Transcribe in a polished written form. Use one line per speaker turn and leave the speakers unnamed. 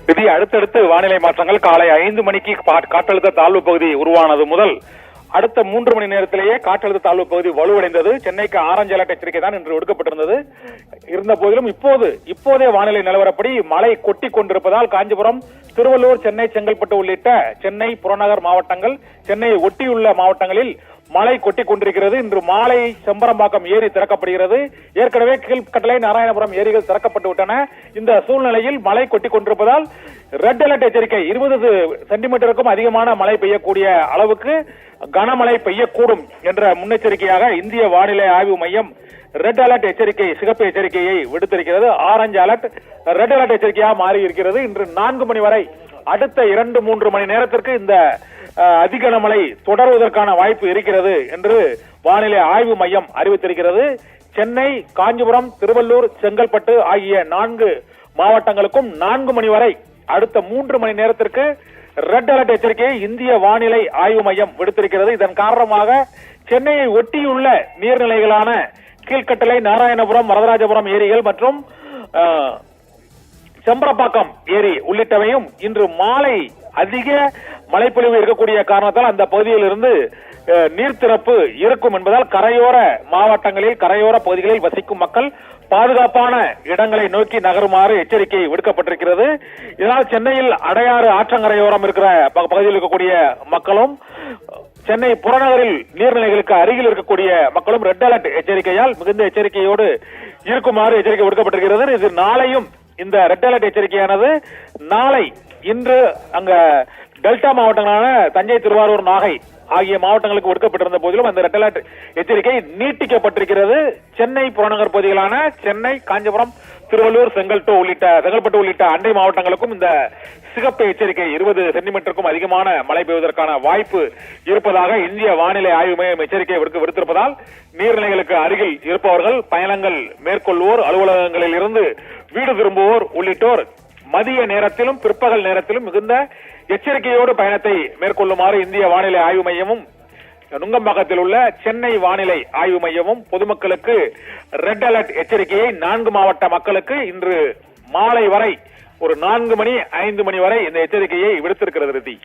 விதி அடுத்தடுத்து வானிலை மாற்றங்கள். காலை 5 மணிக்கு காற்றழுத்த தாழ்வு பகுதி உருவானது முதல் அடுத்த 3 மணி நேரத்திலேயே காற்றழுத்த தாழ்வு பகுதி வலுவடைந்தது. சென்னைக்கு ஆரஞ்சு அலர்ட் எச்சரிக்கை தான் இன்று விடுக்கப்பட்டிருந்தது. இருந்த போதிலும் இப்போதே வானிலை நிலவரப்படி மழை கொட்டி கொண்டிருப்பதால் காஞ்சிபுரம், திருவள்ளூர், சென்னை, செங்கல்பட்டு உள்ளிட்ட சென்னை புறநகர் மாவட்டங்கள், சென்னையை ஒட்டியுள்ள மாவட்டங்களில் மழை கொட்டி கொண்டிருக்கிறது. இன்று மாலை செம்பரம்பாக்கம் ஏரி திறக்கப்படுகிறது. ஏற்கனவே கீழ்கட்டளை, நாராயணபுரம் ஏரிகள் திறக்கப்பட்டு விட்டன. இந்த சூழ்நிலையில் மழை கொட்டி கொண்டிருப்பதால் ரெட் அலர்ட் எச்சரிக்கை 20 சென்டிமீட்டருக்கும் அதிகமான மழை பெய்யக்கூடிய அளவுக்கு கனமழை பெய்யக்கூடும் என்ற முன்னெச்சரிக்கையாக இந்திய வானிலை ஆய்வு மையம் ரெட் அலர்ட் எச்சரிக்கை, சிகப்பு எச்சரிக்கையை விடுத்திருக்கிறது. ஆரஞ்சு அலர்ட் ரெட் அலர்ட் எச்சரிக்கையாக மாறி இருக்கிறது. இன்று 4 மணி வரை அடுத்த 2-3 மணி நேரத்திற்கு இந்த அதிக மழை தொடர்வதற்கான வாய்ப்பு இருக்கிறது என்று வானிலை ஆய்வு மையம் அறிவித்திருக்கிறது. சென்னை, காஞ்சிபுரம், திருவள்ளூர், செங்கல்பட்டு ஆகிய 4 மாவட்டங்களுக்கும் 4 மணி வரை அடுத்த 3 மணி நேரத்திற்கு ரெட் அலர்ட் எச்சரிக்கையை இந்திய வானிலை ஆய்வு மையம் விடுத்திருக்கிறது. இதன் காரணமாக சென்னையை ஒட்டியுள்ள நீர்நிலைகளான கீழ்கட்டளை, நாராயணபுரம், வரதராஜபுரம் ஏரிகள் மற்றும் செம்பரப்பாக்கம் ஏரி உள்ளிட்டவையும் இன்று மாலை அதிக மழைப்பொழிவு இருக்கக்கூடிய காரணத்தால் அந்த பகுதியில் இருந்து நீர் திறப்பு இருக்கும் என்பதால் கரையோர மாவட்டங்களில், கரையோர பகுதிகளில் வசிக்கும் மக்கள் பாதுகாப்பான இடங்களை நோக்கி நகருமாறு எச்சரிக்கை விடுக்கப்பட்டிருக்கிறது. இதனால் சென்னையில் அடையாறு ஆற்றங்கரையோரம் இருக்கிற பகுதியில் இருக்கக்கூடிய மக்களும், சென்னை புறநகரில் நீர்நிலைகளுக்கு அருகில் இருக்கக்கூடிய மக்களும் ரெட் அலர்ட் எச்சரிக்கையால் மிகுந்த எச்சரிக்கையோடு இருக்குமாறு எச்சரிக்கை விடுக்கப்பட்டிருக்கிறது. இது நாளையும் இந்த ரெட் அலர்ட் எச்சரிக்கையானது நாளை, இன்று அங்க டெல்டா மாவட்டங்களான தஞ்சை, திருவாரூர், நாகை ஆகிய மாவட்டங்களுக்கு விடுக்கப்பட்டிருந்த போதிலும் அந்த ரெட் அலர்ட் எச்சரிக்கை நீட்டிக்கப்பட்டிருக்கிறது. சென்னை புறநகர் பகுதிகளான சென்னை, காஞ்சிபுரம், திருவள்ளூர், செங்கல்பட்டு உள்ளிட்ட அண்டை மாவட்டங்களுக்கும் இந்த சிகப்பு எச்சரிக்கை 20 சென்டிமீட்டருக்கும் அதிகமான மழை பெய்வதற்கான வாய்ப்பு இருப்பதாக இந்திய வானிலை ஆய்வு மையம் எச்சரிக்கை விடுத்திருப்பதால் நீர்நிலைகளுக்கு அருகில் இருப்பவர்கள், பயணங்கள் மேற்கொள்வோர், அலுவலகங்களில் இருந்து வீடு திரும்புவோர் உள்ளிட்டோர் மதிய நேரத்திலும் பிற்பகல் நேரத்திலும் மிகுந்த எச்சரிக்கையோடு பயணத்தை மேற்கொள்ளுமாறு இந்திய வானிலை ஆய்வு மையமும், நுங்கம்பாக்கத்தில் உள்ள சென்னை வானிலை ஆய்வு மையமும் பொதுமக்களுக்கு ரெட் அலர்ட் எச்சரிக்கையை 4 மாவட்ட மக்களுக்கு இன்று மாலை வரை ஒரு 4 மணி 5 மணி வரை இந்த எச்சரிக்கையை விடுத்திருக்கிறது.